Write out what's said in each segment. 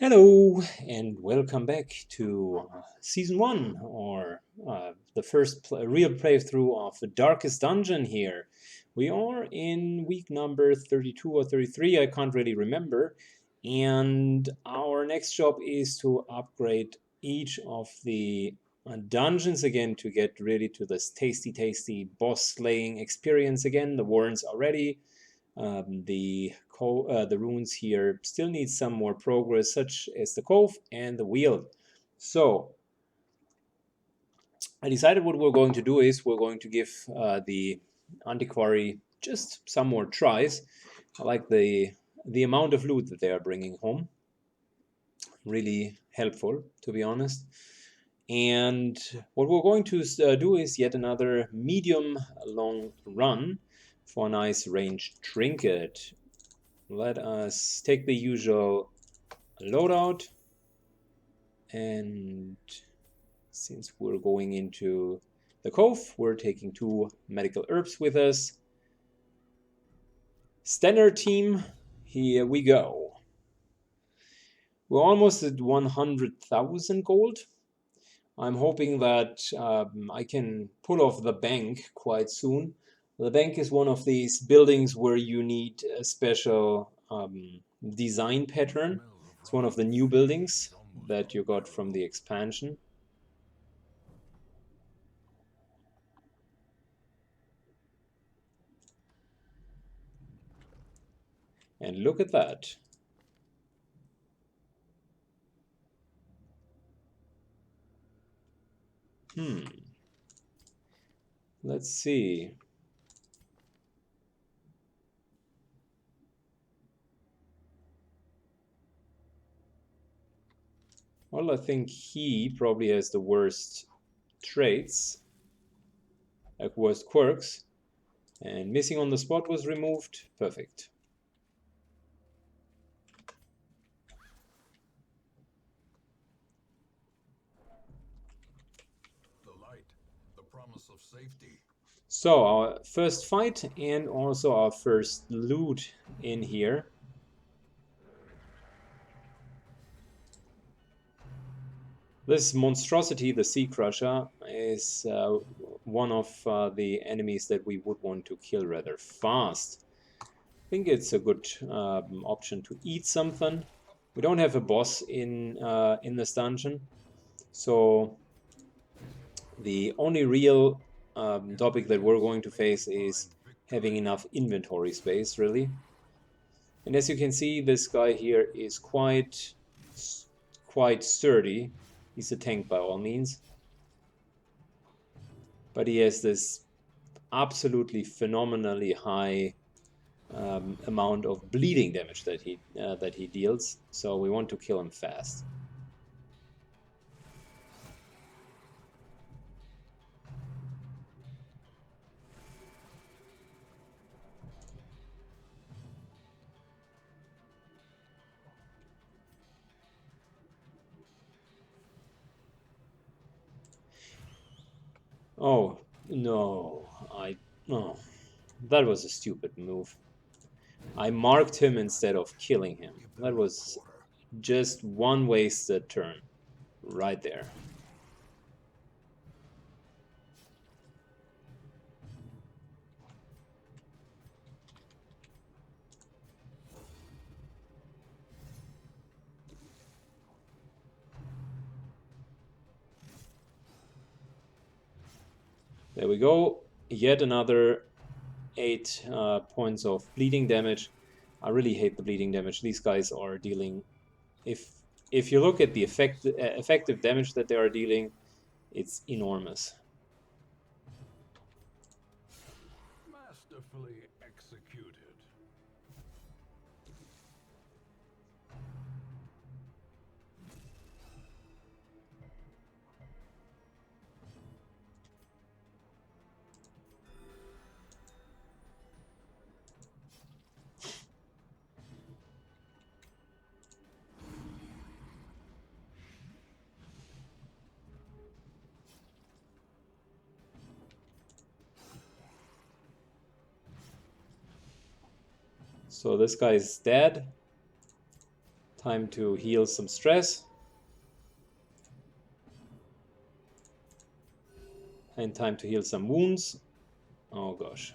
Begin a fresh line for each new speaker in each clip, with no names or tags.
Hello and welcome back to Season 1, or the first real playthrough of the Darkest Dungeon here. We are in week number 32 or 33, I can't really remember. And our next job is to upgrade each of the dungeons again to get really to this tasty boss slaying experience again. The warrants are ready. The runes here still need some more progress, such as the cove and the wheel. So I decided what we're going to do is we're going to give the antiquary just some more tries. I like the amount of loot that they are bringing home. Really helpful, to be honest. And what we're going to do is yet another medium long run for a nice ranged trinket. Let us take the usual loadout, and since we're going into the cove, we're taking 2 medical herbs with us. Standard team, here we go. We're almost at 100,000 gold. I'm hoping that I can pull off the bank quite soon. The bank is one of these buildings where you need a special design pattern. It's one of the new buildings that you got from the expansion. And look at that. Let's see. Well, I think he probably has the worst traits, like worst quirks. And missing on the spot was removed. Perfect.
The light, the promise of safety.
So our first fight and also our first loot in here. This monstrosity, the Sea Crusher, is one of the enemies that we would want to kill rather fast. I think it's a good option to eat something. We don't have a boss in this dungeon, so the only real topic that we're going to face is having enough inventory space, really. And as you can see, this guy here is quite sturdy. He's a tank by all means, but he has this absolutely phenomenally high amount of bleeding damage that he deals. So we want to kill him fast. Oh no, that was a stupid move. I marked him instead of killing him. That was just one wasted turn right there. There we go. Yet another 8 points of bleeding damage. I really hate the bleeding damage. These guys are dealing... If you look at the effective damage that they are dealing, it's enormous.
Masterfully executed.
So this guy is dead. Time to heal some stress. And time to heal some wounds. Oh gosh.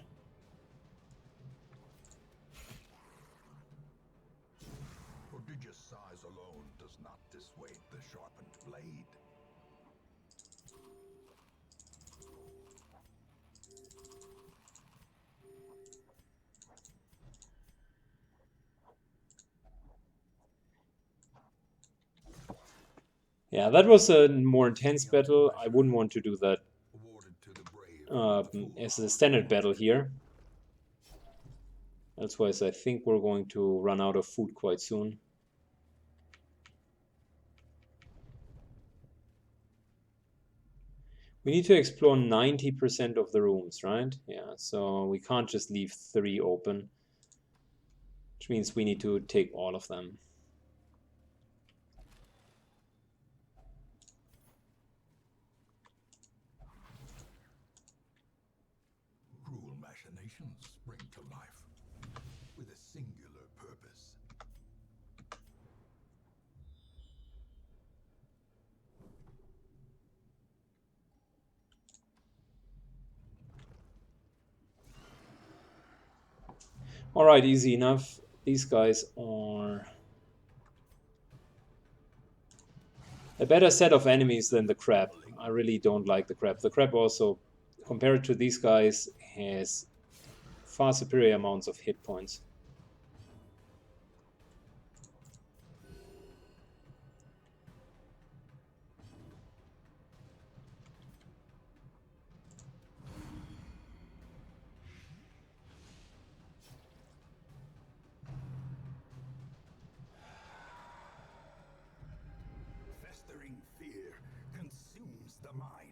Prodigious size alone does not dissuade the sharpened blade.
Yeah, that was a more intense battle. I wouldn't want to do that
Awarded to the brave.
as a standard battle here. Elsewise, I think we're going to run out of food quite soon. We need to explore 90% of the rooms, right? Yeah, so we can't just leave 3 open, which means we need to take all of them.
Cruel machinations spring to life with a singular purpose.
Alright, easy enough. These guys are a better set of enemies than the crab. I really don't like the crab. The crab also, compared to these guys, has far superior amounts of hit points.
Festering fear consumes the mind.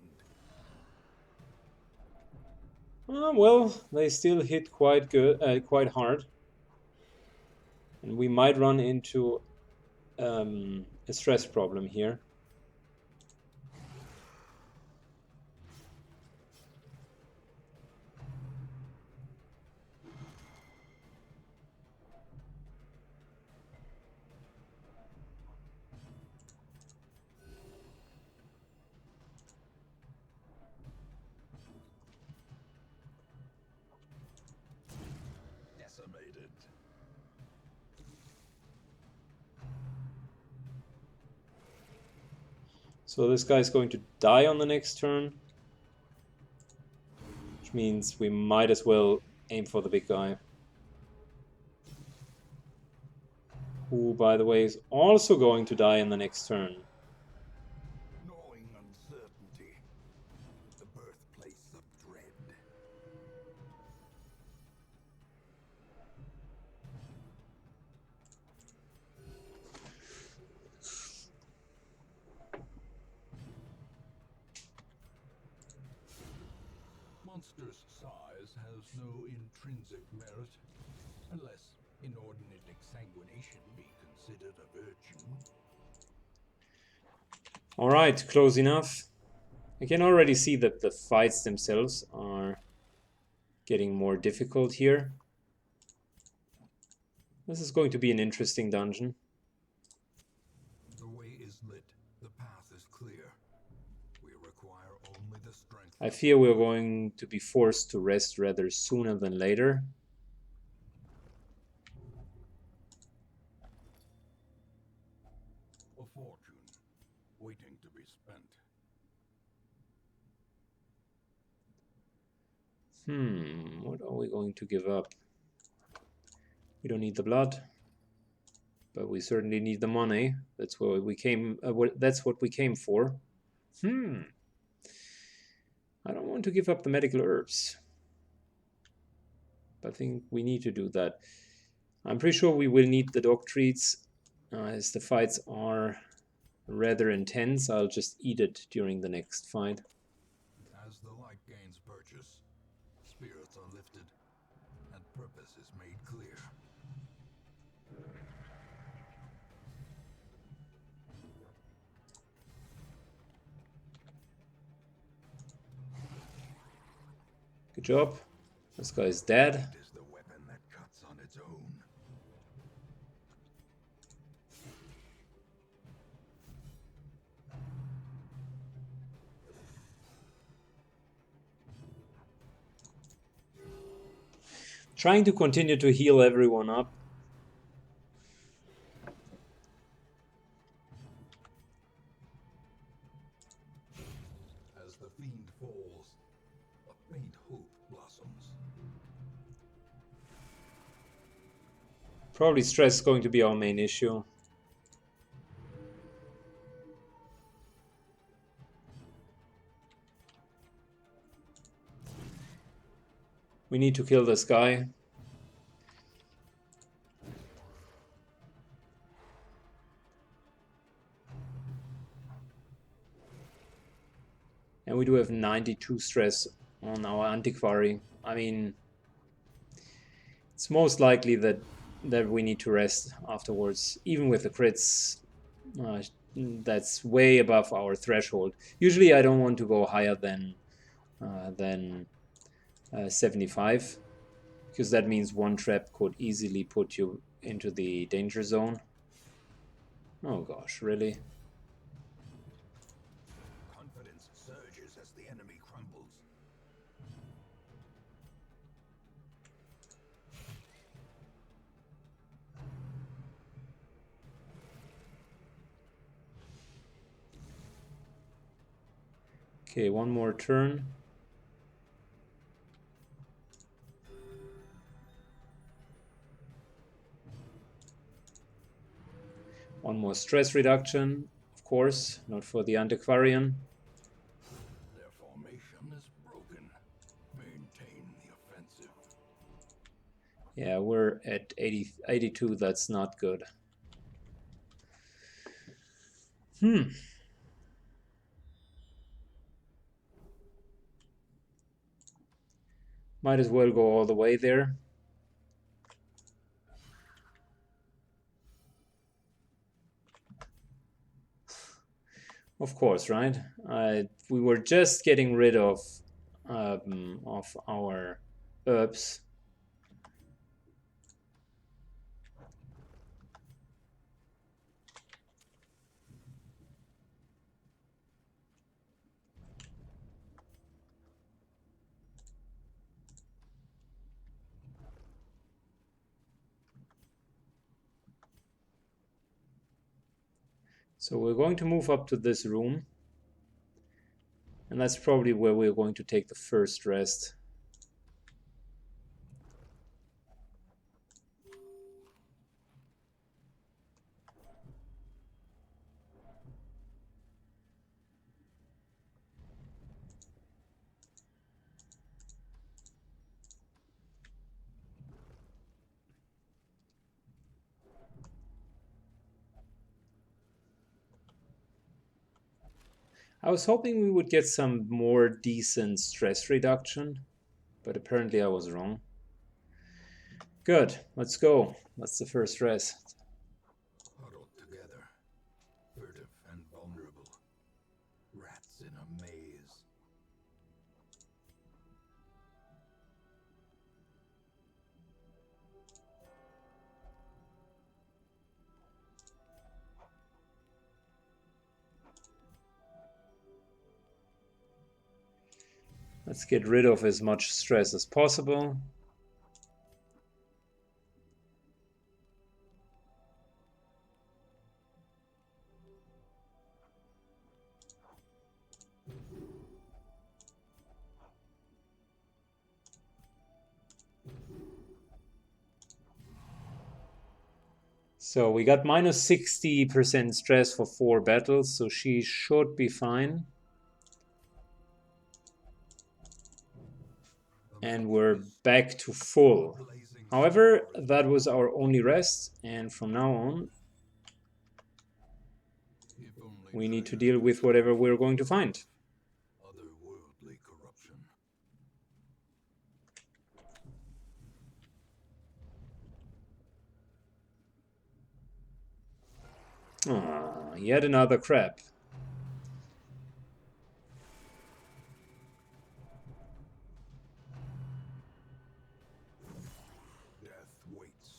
Well, they still hit quite good, quite hard, and we might run into a stress problem here.
Decimated.
So this guy's going to die on the next turn, which means we might as well aim for the big guy, who, by the way, is also going to die in the next turn.
Gnawing uncertainty. The birthplace of dread. Monster's size has no intrinsic merit, unless inordinate exsanguination be considered a virtue.
Alright, close enough. I can already see that the fights themselves are getting more difficult here. This is going to be an interesting dungeon.
The way is lit. The path is clear. We require only the strength.
I fear we're going to be forced to rest rather sooner than later.
A fortune waiting to be spent.
What are we going to give up? We don't need the blood, but we certainly need the money. That's what we came. That's what we came for. I don't want to give up the medical herbs. I think we need to do that. I'm pretty sure we will need the dog treats, as the fights are rather intense. I'll just eat it during the next fight.
As the light gains purchase, spirits are lifted, and purpose is made clear.
Good job. This guy is dead.
It is the weapon that cuts on its own.
Trying to continue to heal everyone up.
As the fiend falls, a faint hope blossoms.
Probably stress is going to be our main issue. We need to kill this guy. And we do have 92 stress on our Antiquary. I mean, it's most likely that we need to rest afterwards, even with the crits. That's way above our threshold. Usually I don't want to go higher than 75, because that means one trap could easily put you into the danger zone. Oh gosh, really?
Confidence surges as the enemy crumbles.
Okay, one more turn. One more stress reduction, of course, not for the Antiquarian.
Their formation is broken. Maintain the offensive.
Yeah, we're at 82, that's not good. Might as well go all the way there. Of course, right? We were just getting rid of our herbs. So we're going to move up to this room. And that's probably where we're going to take the first rest. I was hoping we would get some more decent stress reduction, but apparently I was wrong. Good, let's go. That's the first rest.
Huddled together, furtive and vulnerable. Rats in a maze.
Let's get rid of as much stress as possible. So we got minus 60% stress for 4 battles, so she should be fine. And we're back to full. However, that was our only rest, and from now on, we need to deal with whatever we're going to find.
Otherworldly corruption.
Ah, yet another crab.
Death waits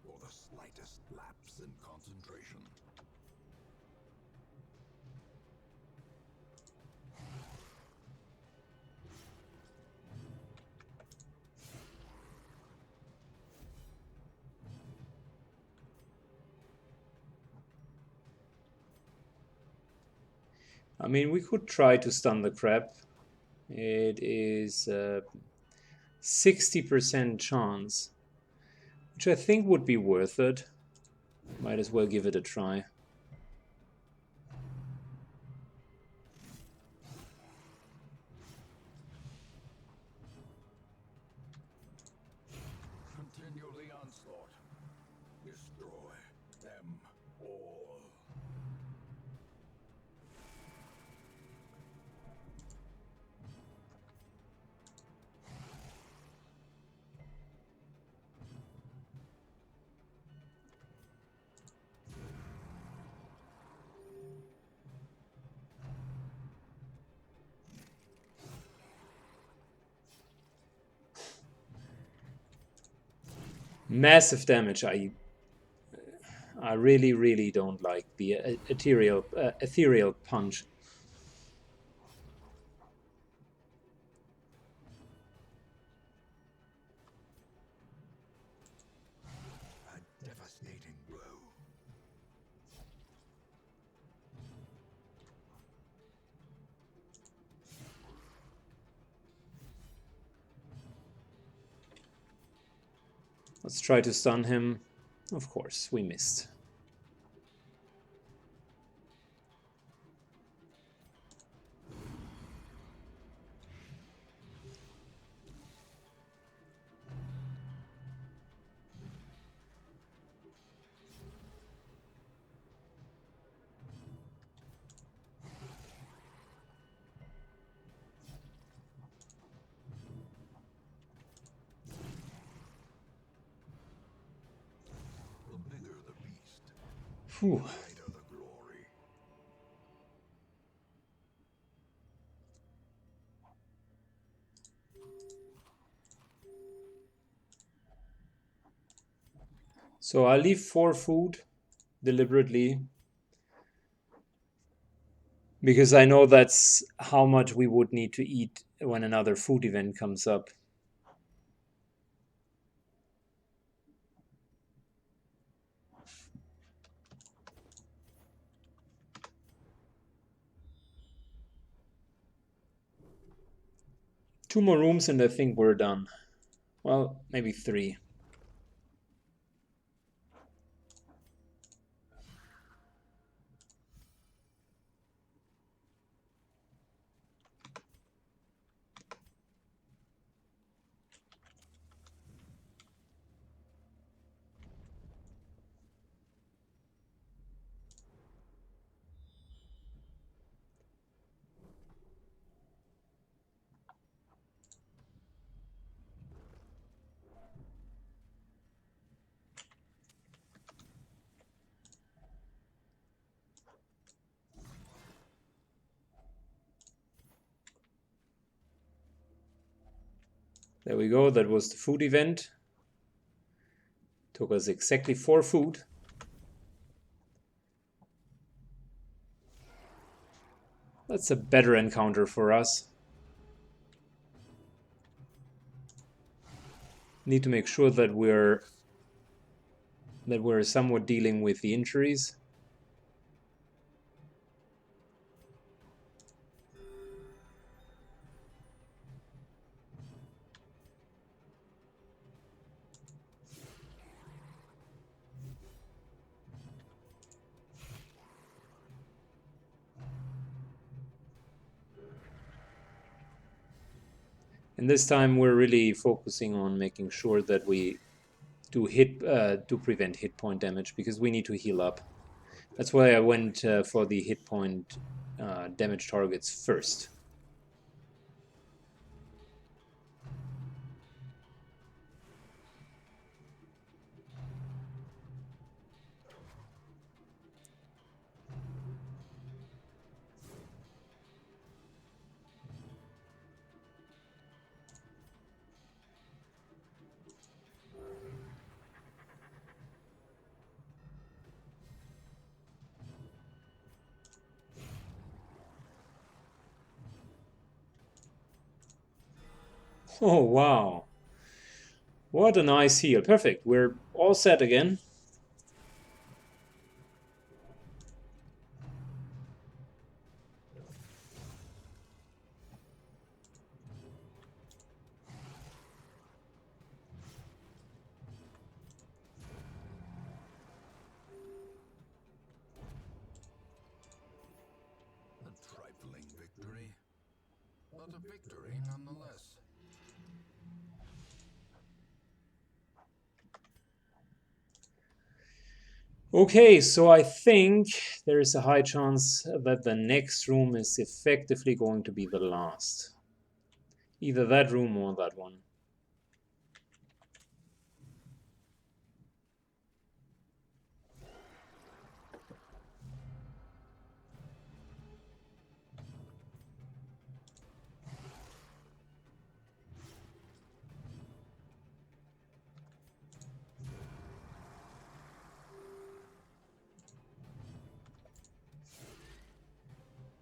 for the slightest lapse in concentration.
I mean, we could try to stun the crab. It is 60% chance, which I think would be worth it. Might as well give it a try.
Continue the onslaught. Destroy them all.
Massive damage. I really, really don't like the ethereal punch.
A devastating blow.
Let's try to stun him. Of course, we missed.
The bigger the beast,
Whew.
the greater the glory.
So I leave 4 food deliberately because I know that's how much we would need to eat when another food event comes up. Two more rooms and I think we're done. Well, maybe 3. There we go. That was the food event. Took us exactly 4 food. That's a better encounter for us. Need to make sure that we're somewhat dealing with the injuries. And this time we're really focusing on making sure that we do prevent hit point damage because we need to heal up. That's why I went for the hit point damage targets first. Oh, wow. What a nice heal. Perfect. We're all set again.
but a victory nonetheless.
Okay, so I think there is a high chance that the next room is effectively going to be the last. Either that room or that one.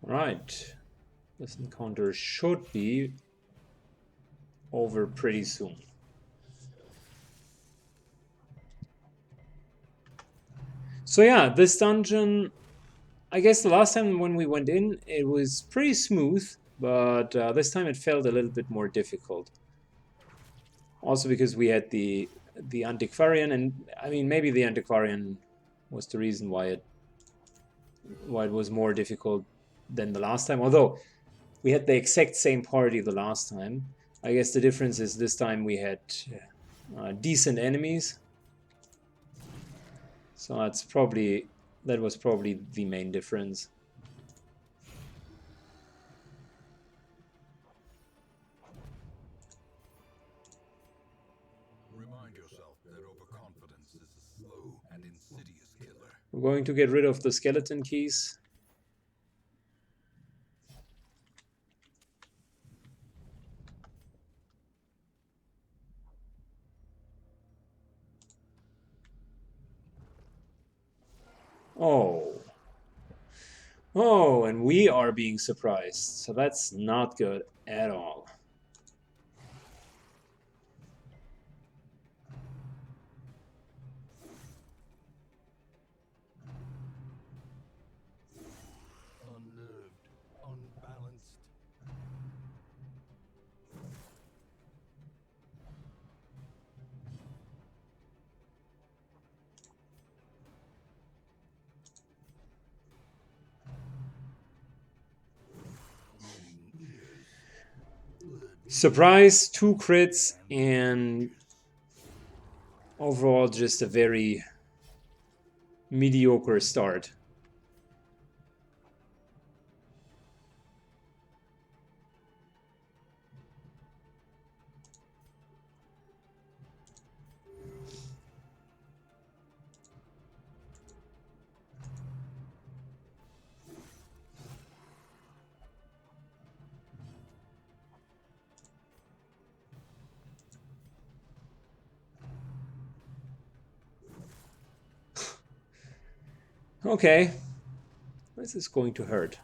Right. This encounter should be over pretty soon. So yeah, this dungeon, I guess the last time when we went in, it was pretty smooth, but this time it felt a little bit more difficult. Also because we had the antiquarian, and I mean maybe the antiquarian was the reason why it was more difficult than the last time. Although we had the exact same party the last time. I guess the difference is this time we had decent enemies. So that was probably the main difference.
Remind yourself that overconfidence is a slow and insidious killer.
We're going to get rid of the skeleton keys. Oh. Oh, and we are being surprised. So that's not good at all.
Unnerved, unbalanced.
Surprise, 2 crits, and overall just a very mediocre start. Okay, this is going to hurt.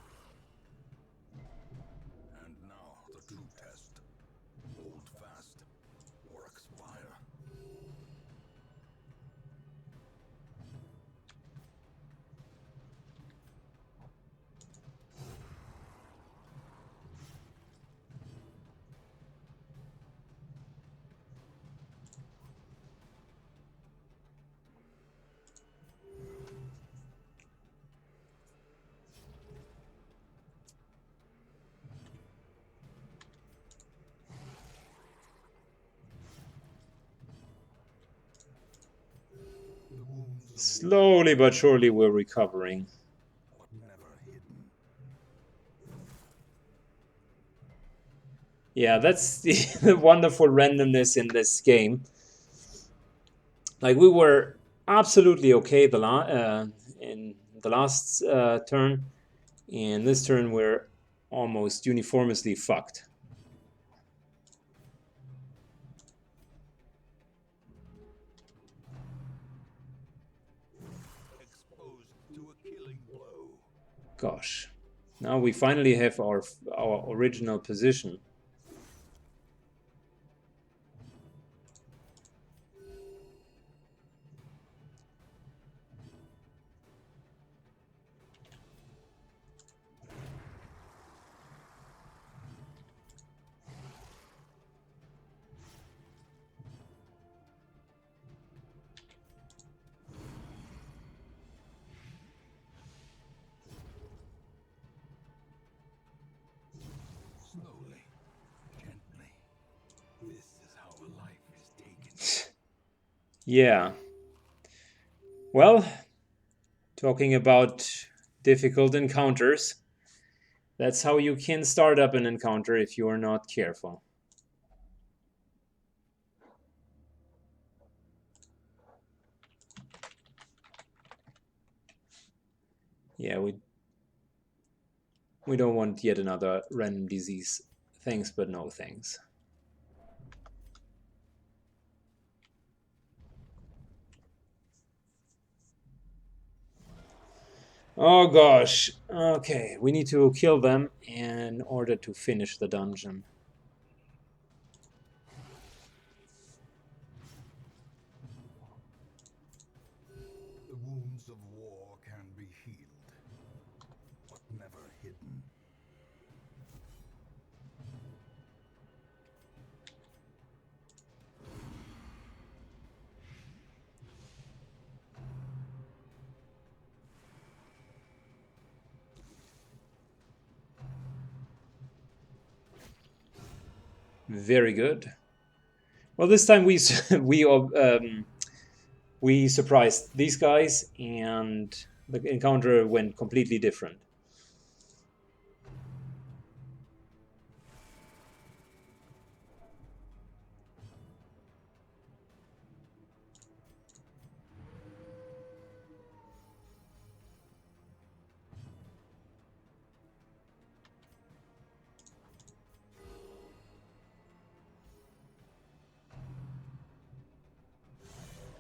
And now the true test. Hold fast or expire.
Slowly but surely we're recovering.
But never hidden.
Yeah, that's the wonderful randomness in this game. Like we were absolutely okay in the last turn, and this turn we're almost uniformly fucked.
Exposed to a killing blow.
Gosh, now we finally have our original position.
Slowly,
Yeah. Well, talking about difficult encounters, that's how you can start up an encounter if you are not careful. Yeah, we don't want yet another random disease. Thanks, but no thanks. Oh gosh. Okay, we need to kill them in order to finish the dungeon.
The wounds of war can be healed, but never hidden.
Very good. Well, this time we surprised these guys, and the encounter went completely different.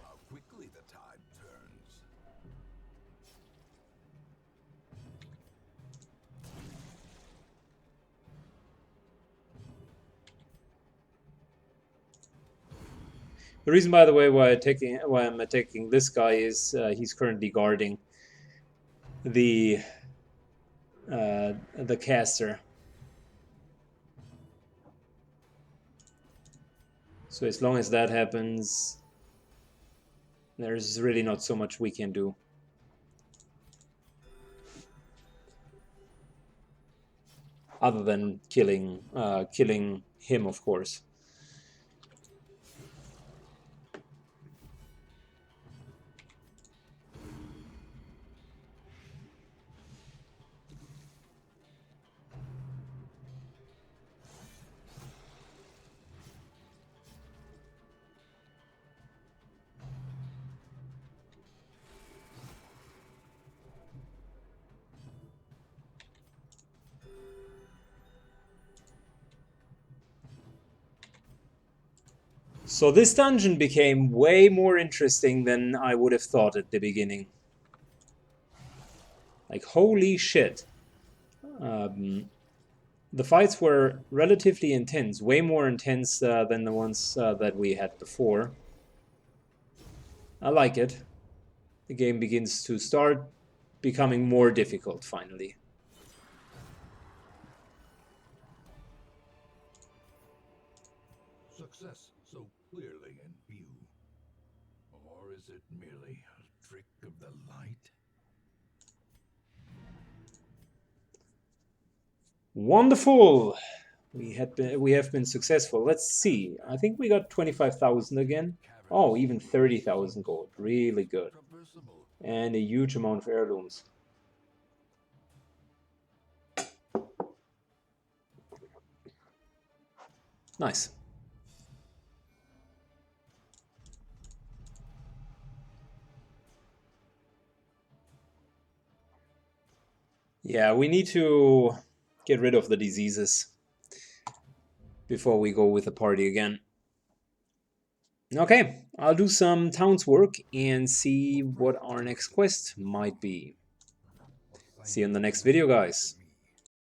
How quickly the tide turns.
The reason, by the way, why I'm attacking this guy is he's currently guarding the caster. So as long as that happens, there's really not so much we can do. Other than killing him, of course. So this dungeon became way more interesting than I would have thought at the beginning. Like, holy shit. The fights were relatively intense, way more intense than the ones that we had before. I like it. The game begins to start becoming more difficult, finally.
Success so clearly in view. Or is it merely a trick of the light?
Wonderful! We have been successful. Let's see. I think we got 25,000 again. Oh, even 30,000 gold. Really good.
Traversable.
And a huge amount of heirlooms. Nice. Yeah, we need to get rid of the diseases before we go with the party again. Okay, I'll do some towns work and see what our next quest might be. See you in the next video, guys.